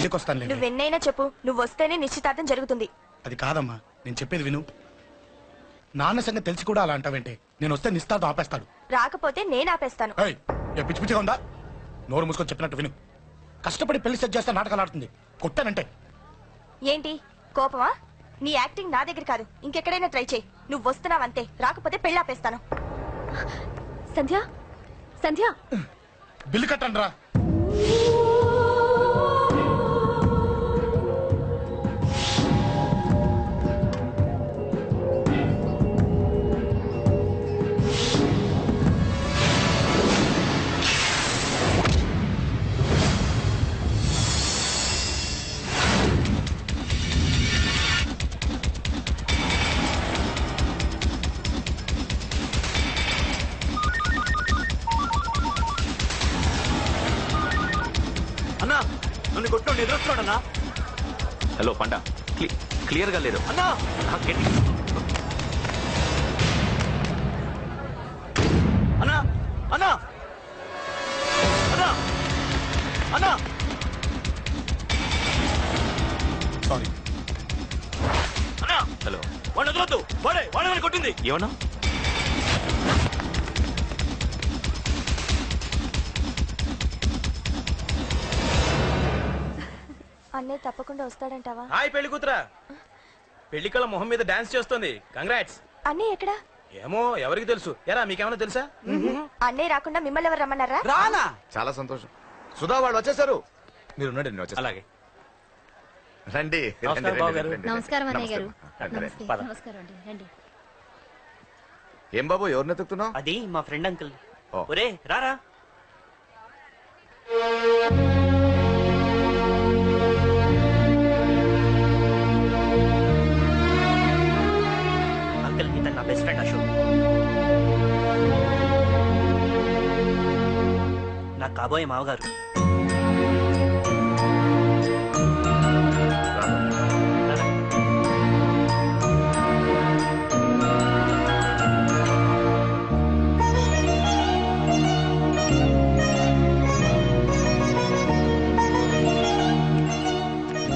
పెళ్లికి వస్తాను. నువ్వెన్నైనా చెప్పు, నువ్వు వస్తేనే నిశ్చితార్థం జరుగుతుంది. అది కాదమ్మా, నేను చెప్పేది విను. నాన్న సంగతి తెలిసి కూడా అలా అంటావేంటే? నేను వస్తే నిశ్చితార్థం ఆపేస్తాడు. రాకపోతే నేను ఆపేస్తాను. పిచ్చి పిచ్చిగా ఉందా? నోరు మూసుకొని చెప్పినట్టు విను. కష్టపడి పెళ్లి సెట్ చేస్తే నాటకాలు ఆడుతుంది. కొట్టానంటే ఏంటి కోపమా? నీ యాక్టింగ్ నా దగ్గర కాదు, ఇంకెక్కడైనా ట్రై చేయి. నువ్వు వస్తున్నావంతే, రాకపోతే పెళ్లి ఆపేస్తాను. సంధ్య, సంధ్య, బిల్లు కట్టండి రా. హలో పండా, క్లియర్ గా లేదు అన్నా. అన్నా అన్నా అన్నా అన్నా సారీ. అన్నా. హలో, వాడిని వదలొద్దు. వాడే కొట్టింది. ఏమన్నా? అన్నయ్య తప్పకుండా వస్తాడంటావా? హాయ్ పెళ్లి కూతురా. పెళ్లి కళ మొహం మీద డాన్స్ చేస్తుంది. కంగ్రాట్స్. అన్నయ్య ఎక్కడా? ఏమో, ఎవరికి తెలుసు. ఎరా మీకేమైనా తెలుసా? అన్నయ్య రాకుండా మిమ్మల్ని ఎవరు రమ్మన్నారా? రానా? చాలా సంతోషం. సుధా వాళ్ళు వచ్చేసారు. మీరు ఉండండి, నేను వచ్చేస్తా. అలాగే. రండి. నమస్కారం అన్నయ్య గారు. నమస్తే. నమస్కారం అండి, రండి. ఏం బాబు, ఎవరిని ఎత్తుకుతున్నావు? అది మా ఫ్రెండ్ అంకుల్. ఓ. ఒరే రారా. అంకుల్, ఇతను నా బెస్ట్ ఫ్రెండ్ అశోక్. నా కాబోయే మావగారు.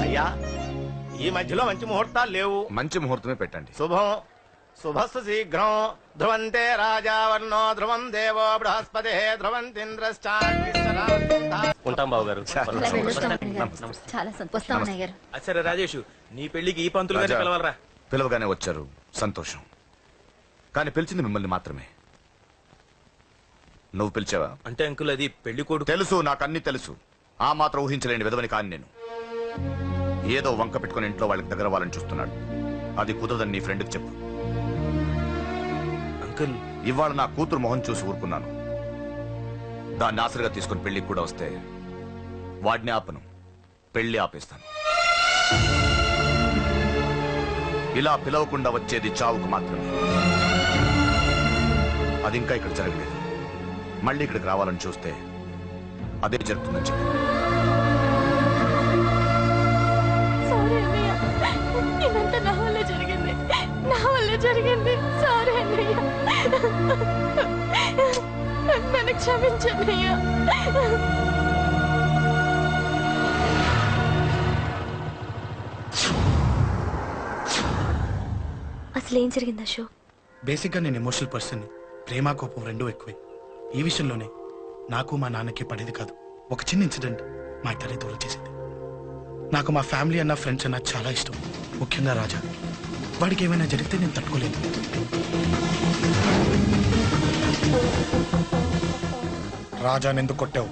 అయ్యా, ఈ మధ్యలో మంచి ముహూర్తాలు లేవు. మంచి ముహూర్తమే పెట్టండి. శుభం శుభస్సు శీఘ్రం. ధ్రువంతే రాజావర్ణో ధ్రువం దేవో బృహస్పతి ధ్రువంతింద్రశ్చ. ఉంటాం బాబు గారు. చాలా సంతోషం అన్నయ్య గారు. సరే రాజేష్, నీ పెళ్లికి ఈ పంతులు గారిని పిలవాలరా. పిలవగానే వచ్చారు, సంతోషం. కానీ పిలిచింది మిమ్మల్ని మాత్రమే. నువ్వు పిలిచావా? అంటే అంకుల్, అది పెళ్లి కొడుకు. తెలుసు, నాకు అన్ని తెలుసు. ఆ మాత్రం ఊహించలేని విధవని కాని నేను. ఏదో వంక పెట్టుకుని ఇంట్లో వాళ్ళకి దగ్గర వాళ్ళని చూస్తున్నాడు. అది కుదరదని నీ ఫ్రెండ్కి చెప్పు. అంకుల్, ఇవాళ నా కూతురు మొహం చూసి ఊరుకున్నాను. దాన్ని ఆసరిగా తీసుకుని పెళ్లికి కూడా వస్తే వాడిని ఆపను, పెళ్లి ఆపేస్తాను. ఇలా పిలవకుండా వచ్చేది చావుకు మాత్రమే. అది ఇంకా ఇక్కడ జరగలేదు. మళ్ళీ ఇక్కడికి రావాలని చూస్తే అదే జరుగుతుందని చెప్పి. సారీ అన్నయ్య, ఇదంతా నా వల్ల జరిగింది. నా వల్ల జరిగింది. సారీ అన్నయ్య, నన్ను క్షమించన్నయ్య. అసలు ఏం జరిగింది అశోక్? బేసిక్గా నేను ఎమోషనల్ పర్సన్. ప్రేమ కోపం రెండూ ఎక్కువే. ఈ విషయంలోనే నాకు మా నాన్నకి పడేది కాదు. ఒక చిన్న ఇన్సిడెంట్ మా ఇద్దరిని దూరం చేసింది. నాకు మా ఫ్యామిలీ అన్న ఫ్రెండ్స్ అన్న చాలా ఇష్టం, ముఖ్యంగా రాజా. వాడికి ఏమైనా జరిగితే నేను తట్టుకోలేను. రాజాని ఎందుకు కొట్టావు?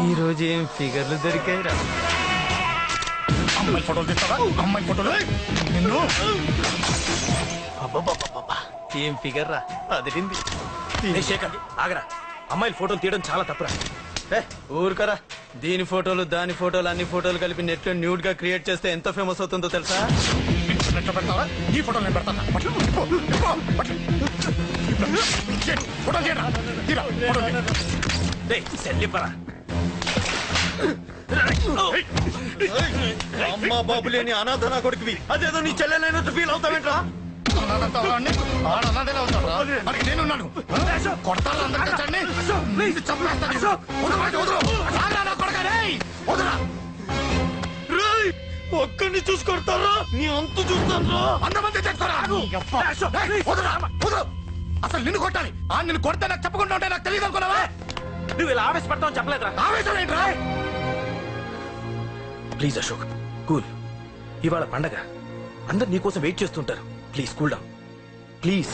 ఈ రోజు ఏం ఫిగర్లు దొరికాయిరా. అమ్మాయి ఫోటోలు తీస్తావా? అమ్మాయి ఫోటోలు నిన్ను. ఏం ఫిగర్ రా, అదిరింది. శేఖర్ ఆగరా. అమ్మాయిల ఫోటోలు తీయడం చాలా తప్పురా. ఊరుకరా. దీని ఫోటోలు దాని ఫోటోలు అన్ని ఫోటోలు కలిపి నెట్ లో న్యూడ్ గా క్రియేట్ చేస్తే ఎంత ఫేమస్ అవుతుందో తెలుసా? పెడతావా? ఈ ఫోటోలు నేను పెడతాను. ఫోటోలు తీయరా. సెల్లిపరా. అమ్మా బాబు లేని అనాథ నా కొడుకువి అదేదో నీ చెల్లెలైనట్టు ఫీల్ అవుతావేంట్రా నేనున్నాను కొడతాను అందరికీ చంపేస్తాను ఒక్కడిని చూసుకొడతారా నీ అంతు చూస్తాను అంతమంది అసలు నిన్ను కొట్టాలి నిన్ను కొడితే నాకు చెప్పకుండా ఉంటే నాకు తెలియదు అనుకున్నావా? నువ్వు ఇలా ఆవేశపడతావు చెప్పలేదురా. ఆవేశం ఏంట్రా? Please Ashok cool. ఇవాళ పండగ, అందరు నీకోసం వెయిట్ చేస్తుంటారు. Please cool down please.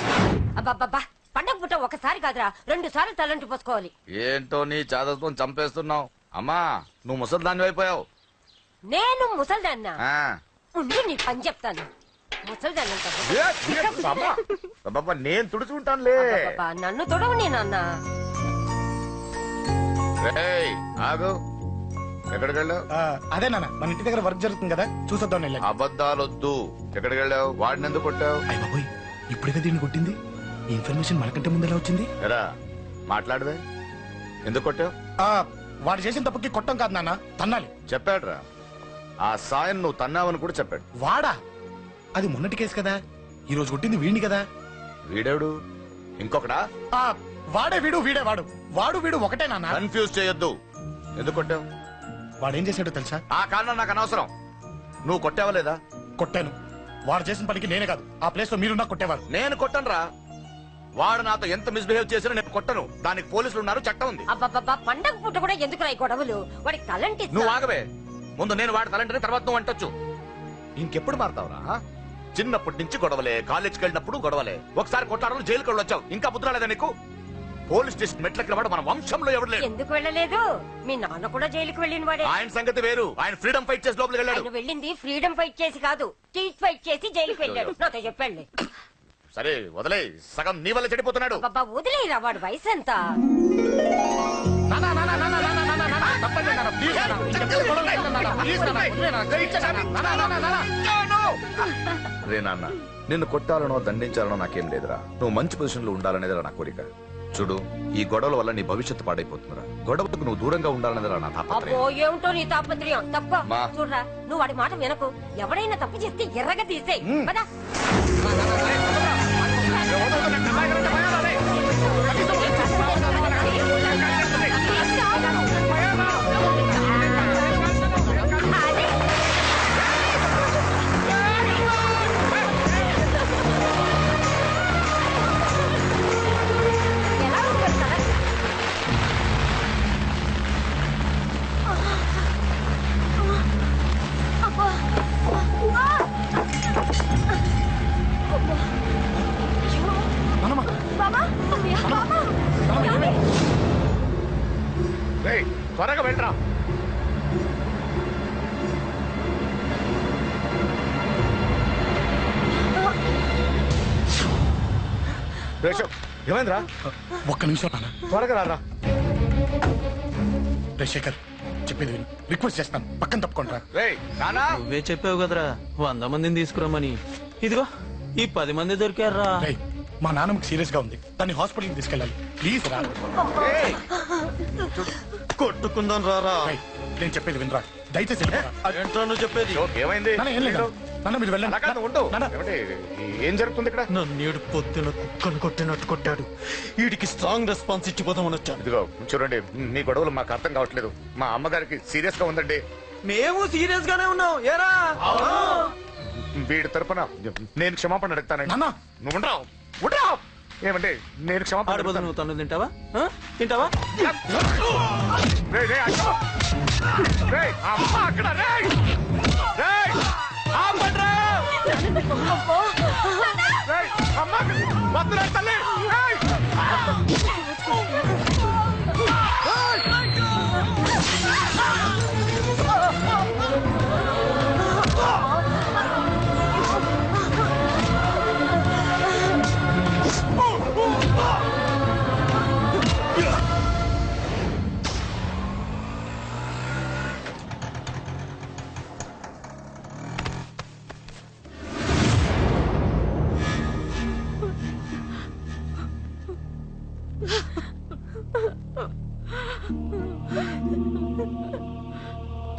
అబ్బబ్బబ్బా, పండగ పుట్ట ఒకసారి కాదురా 2 సార్లు తలంటి పోసుకోవాలి. ఏంటో నీ చాదత్వం చంపేస్తున్నావు. అమ్మా నువ్వు ముసలిదాన్ని అయిపోయావు. నేను ముసల్దాన్నా ఉండి నీ పని చెప్తాను. ముసల్దాన్నంత నేను తుడుచుకుంటానులే. నన్ను తొడవు నీ నాన్న. ఆగు, ఎక్కడికి వెళ్ళావు? అదే నాన్న మన ఇంటి దగ్గర వర్క్ జరుగుతుంది కదా, చూసొద్దాం. అబద్ధాలొద్దు. ఎక్కడికి వెళ్ళావు? వాడిని ఎందుకు కొట్టావు? అయ్య బాబోయ్, ఇప్పుడుగా దీన్ని కొట్టింది. ఈ ఇన్ఫర్మేషన్ మనకంటే ముందు ఎలా వచ్చింది? ఎరా మాట్లాడవే, ఎందుకు కొట్టావు? వాడు చేసిన తప్పుకి కొట్టం కాదు నాన్న, తన్నాలి. చెప్పాడురా, ఆ సాయం నువ్వు తన్నావని కూడా చెప్పాడు. వాడా? అది మొన్నటి కేసు కదా, ఈ రోజు కొట్టింది వీడిని కదా. వీడేడు ఇంకొకడా? వాడే వీడు, వీడే వాడు. వాడు వీడు ఒకటే నాన్న. కన్ఫ్యూజ్ చేయొద్దు. ఎందుకు కొట్టావు? వాడేం చేశాడో తెలుసా? ఆ కారణం నాకు అనవసరం. నువ్వు కొట్టావా లేదా? కొట్టాను. వాడు చేసిన పనికి నేనే కాదు, ఆ ప్లేస్ లో మీరున్నా కొట్టేవారు. నేను కొట్టనురా. వాడు నాతో ఎంత మిస్బిహేవ్ చేసినా నేను కొట్టను. దానికి పోలీసులు ఉన్నారు, చట్టం ఉంది. అబ్బబ్బబ్బా, పండగ పుట్ట కూడా ఎందుకు రాయి గొడవలు? వాడికి తలంటి నువ్వు ఆగవే. ముందు నేను వాడి తలంటే తర్వాత నువ్వు అంటొచ్చు. ఇంకెప్పుడు మారుతావురా? చిన్నప్పటి నుంచి గొడవలే, కాలేజ్కి వెళ్ళినప్పుడు గొడవలే. ఒకసారి కొట్లాడలు జైలుకి వచ్చావు, ఇంకా బుద్ధి రాలేదా నీకు? పోలీస్ స్టేషన్ మెట్లకి వాడు మన వంశంలో ఎవరు లేడు. ఎందుకు వెళ్ళలేదు? మీ నాన్న కూడా జైలుకి వెళ్ళిన వాడే. ఆయన సంగతి వేరు. ఆయన ఫ్రీడమ్ ఫైట్ చేసి లోపలికి వెళ్ళాడు. ఆయన వెళ్ళింది ఫ్రీడమ్ ఫైట్ చేసి కాదు, టీచ్ ఫైట్ చేసి జైలుకి వెళ్ళాడు. నాతో చెప్పండి. సరే వదిలే, సగం నీ వల్ల చెడిపోతున్నాడు. బాబా వదిలేరా, వాడు వయసు ఎంత? రే నాన్న, నిన్ను కొట్టాలనో దండించాలనో నాకేం లేదురా. నువ్వు మంచి పొజిషన్ లో ఉండాలనేదిరా నా కోరిక. చూడు, ఈ గొడవల వల్ల నీ భవిష్యత్తు పాడైపోతుందిరా. గొడవకు నువ్వు దూరంగా ఉండాలనేదిరా నా తాపత్రయం. అబ్బో, ఏమిటో నీ తాపత్రయం. తప్ప చూడరా, నువ్వు వాడి మాట వినకు. ఎవడైనా తప్పు చేస్తే ఎర్రగా తీసేయ్. పద. త్వరగా వెళ్ళరా. ఏమైందిరా? ఒక్క నిమిషం నాన్న, త్వరగా రారా. రే శేఖర్, చెప్పేది విను. రిక్వెస్ట్ చేస్తాను, పక్కన తప్పుకుంటా. నువ్వే చెప్పావు కదరా 100 మందిని తీసుకురమ్మని. ఇదిగో ఈ 10 మంది దొరికారా. మా నాన్నకి సీరియస్ గా ఉంది, దాన్ని హాస్పిటల్ కి తీసుకెళ్ళాలి. ప్లీజ్ రా. కొట్టుకుందాం రారా. నేను చెప్పేది వినరా, దయచేసి ఏంట్రా నువ్వు చెప్పేది? ఏమైంది? ఏం లేదు నాన్న, మీరు వెళ్ళండి. ఏం జరుగుతుంది ఇక్కడ? నన్ను పొద్దున కుక్కను కొట్టినట్టు కొట్టాడు. వీడికి స్ట్రాంగ్ రెస్పాన్స్ ఇచ్చిపోదామని వచ్చాను. ఇదిగో చూడండి, మీ గొడవలు మాకు అర్థం కావట్లేదు. మా అమ్మగారికి సీరియస్ గా ఉందండి. మేము సీరియస్ గానే ఉన్నాం. ఏరా వీడి తరపున నేను క్షమాపణ అడుగుతానండి. నాన్న నువ్వు ఉండరావు, ఉండరావు. ఏమంటే నేను క్షమాపణ ఆడబోదు. నువ్వు తను తింటావా? తింటావా?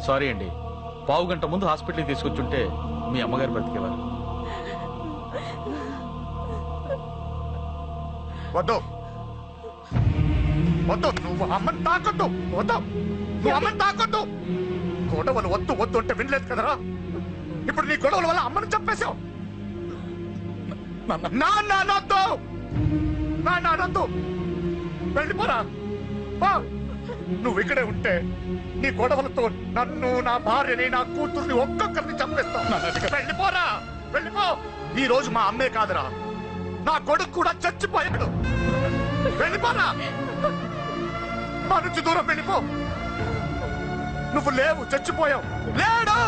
సారీ అండి, పావు గంట ముందు హాస్పిటల్కి తీసుకొచ్చుంటే మీ అమ్మగారు బ్రతికేవారు. వద్దు వద్దు, నువ్వు అమ్మని తాకొద్దు. వద్దు, నువ్వు అమ్మని తాకొద్దు. గొడవలు వద్దు వద్దు అంటే వినలేదు కదరా. ఇప్పుడు నీ గొడవల వల్ల అమ్మని చంపేశావు. నాన్నొద్దు, నాన్నొద్దు, వెళ్ళిపోరా. నువ్వు ఇక్కడే ఉంటే నీ గొడవలతో నన్ను, నా భార్యని, నా కూతుర్ని ఒక్కొక్కరిని చంపేస్తావు. వెళ్ళిపోరా, వెళ్ళిపో. ఈ రోజు మా అమ్మే కాదురా, నా కొడుకు కూడా చచ్చిపోయాడు. వెళ్ళిపోరా, మా నుంచి దూరం వెళ్ళిపో. నువ్వు లేవు, చచ్చిపోయావు. లేడు,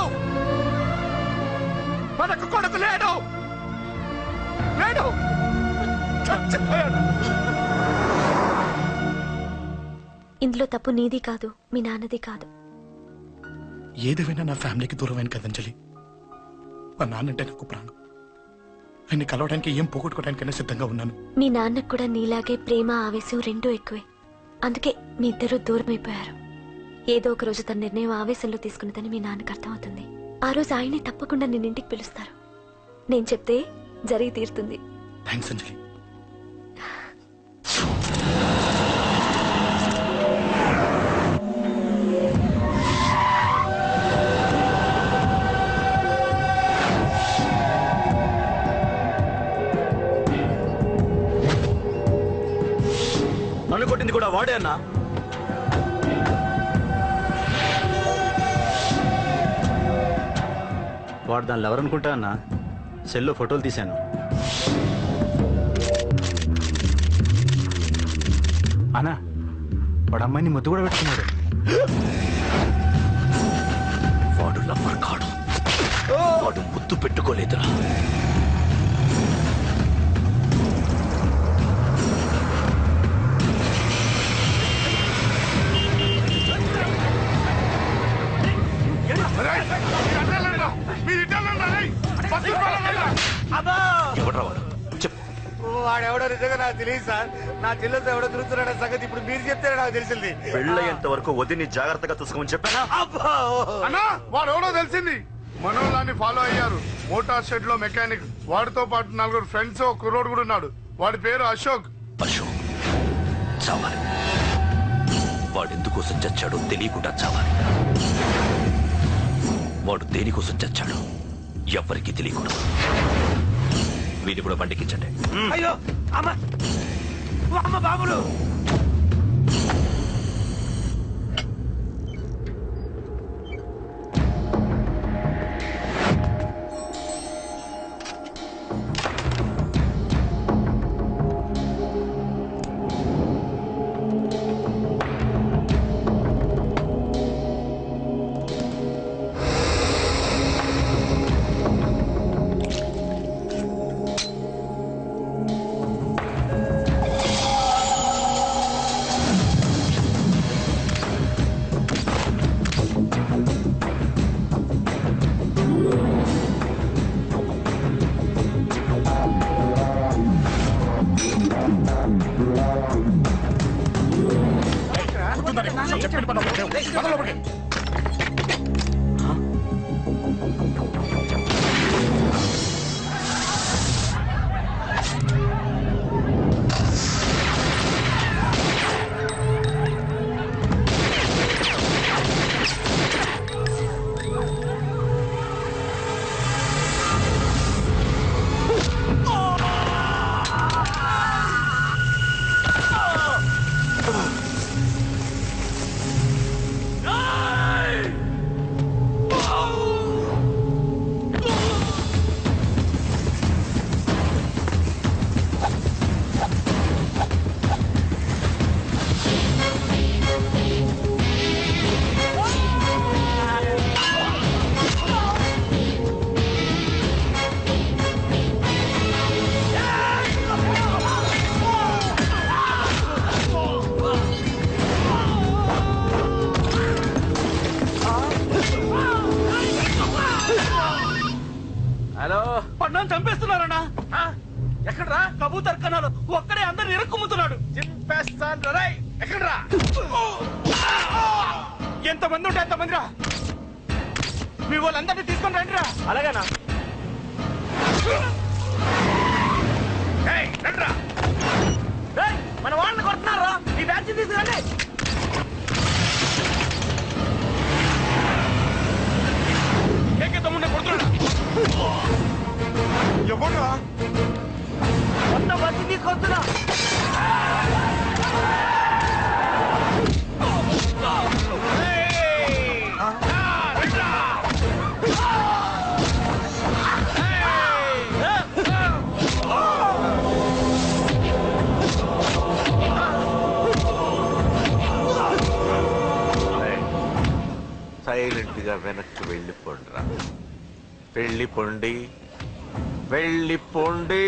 మనకు కొడుకు లేడు, లేడు, చచ్చిపోయాడు. ఇందులో తప్పు నీది కాదు, మీ నాన్నది కాదు. ఏదేమైనా నా ఫ్యామిలీకి దూరమైన కదంజలి. మా నాన్నంటే నాకు ప్రాణం. ఆయన్ని కలవడానికి ఏం పోగొట్టుకోవడానికైనా సిద్ధంగా ఉన్నాను. మీ నాన్నకు కూడా నీలాగే ప్రేమ, ఆవేశం రెండూ ఎక్కువే. అందుకే మీ ఇద్దరు దూరం అయిపోయారు. ఏదో ఒక రోజు తన నిర్ణయం ఆవేశంలో తీసుకున్నదని మీ నాన్నకు అర్థమవుతుంది. ఆ రోజు ఆయనే తప్పకుండా నేను ఇంటికి పిలుస్తారు. నేను చెప్తే జరిగి తీరుతుంది. థ్యాంక్స్ అంజలి. నన్ను కొట్టింది కూడా వాడే అన్నా. వాడు దానిలో ఎవరనుకుంటా అన్న, సెల్లో ఫోటోలు తీశాను. అన్నా, వాడు అమ్మాయిని ముద్దు కూడా పెట్టుకున్నాడు. వాడు లవ్వర్ కాడు, వాడు ముద్దు పెట్టుకోలేదురా. ఎవడ్రా వాడు? చెప్పు. వాడెవడో నిజంగా నాకు తెలియదు సార్. నా చెల్లెలతో ఎవడో తిరుగుతున్నాడ సంగతి ఇప్పుడు మీరు చెప్తే నాకు తెలిసింది. పెళ్ళయ్యేంత వరకు వదిని జాగ్రత్తగా చూసుకోమని చెప్పానా? అన్నా, వాడు ఎవడో తెలిసింది. మనోళ్ళని ఫాలో అయ్యారు. మోటార్ షెడ్ లో మెకానిక్. వాడితో పాటు 4 ఫ్రెండ్స్, ఒక కుర్రోడు కూడా ఉన్నాడు. వాడి పేరు అశోక్. అశోక్ చావాలి. వాడు ఎందుకోసం చచ్చాడో తెలియకుండా చావాలి. వాడు దేనికోసం చచ్చాడో ఎవ్వరికీ తెలియకూడదు. వీడిని కూడా బండికించండి. అయ్యో అమ్మ, అమ్మ బాబులు. చంపేస్తున్నారన్నా. ఎక్కడ్రా కబూతర్ కన్నాలు ఒక్కడే అందరు ఇరుక్కుమ్ముతున్నాడు. చంపేస్తాను. ఎక్కడ్రా? ఎంతమంది ఉంటే ఎంతమందిరా? మీ వాళ్ళందరినీ తీసుకొని రండి రా. అలాగేనా? మన వాళ్ళని కొడుతున్నారా? ఈ బ్యాచ్ తీసుకురండి. తమ్ముడిని కొడుతున్నా. ఎవరు మొత్తం వచ్చి తీసుకొస్తున్నా. సైలెంట్ గా వెనక్కి వెళ్ళిపోండిరా. వెళ్ళిపోండి, వెళ్ళిపోండి.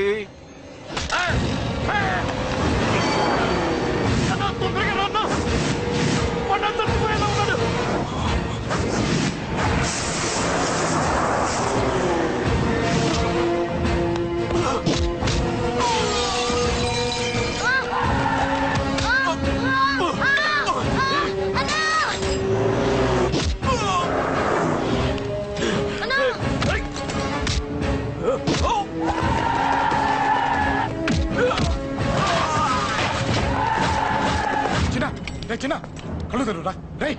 చిన్న కళ్ళు తెరురా రేయ్.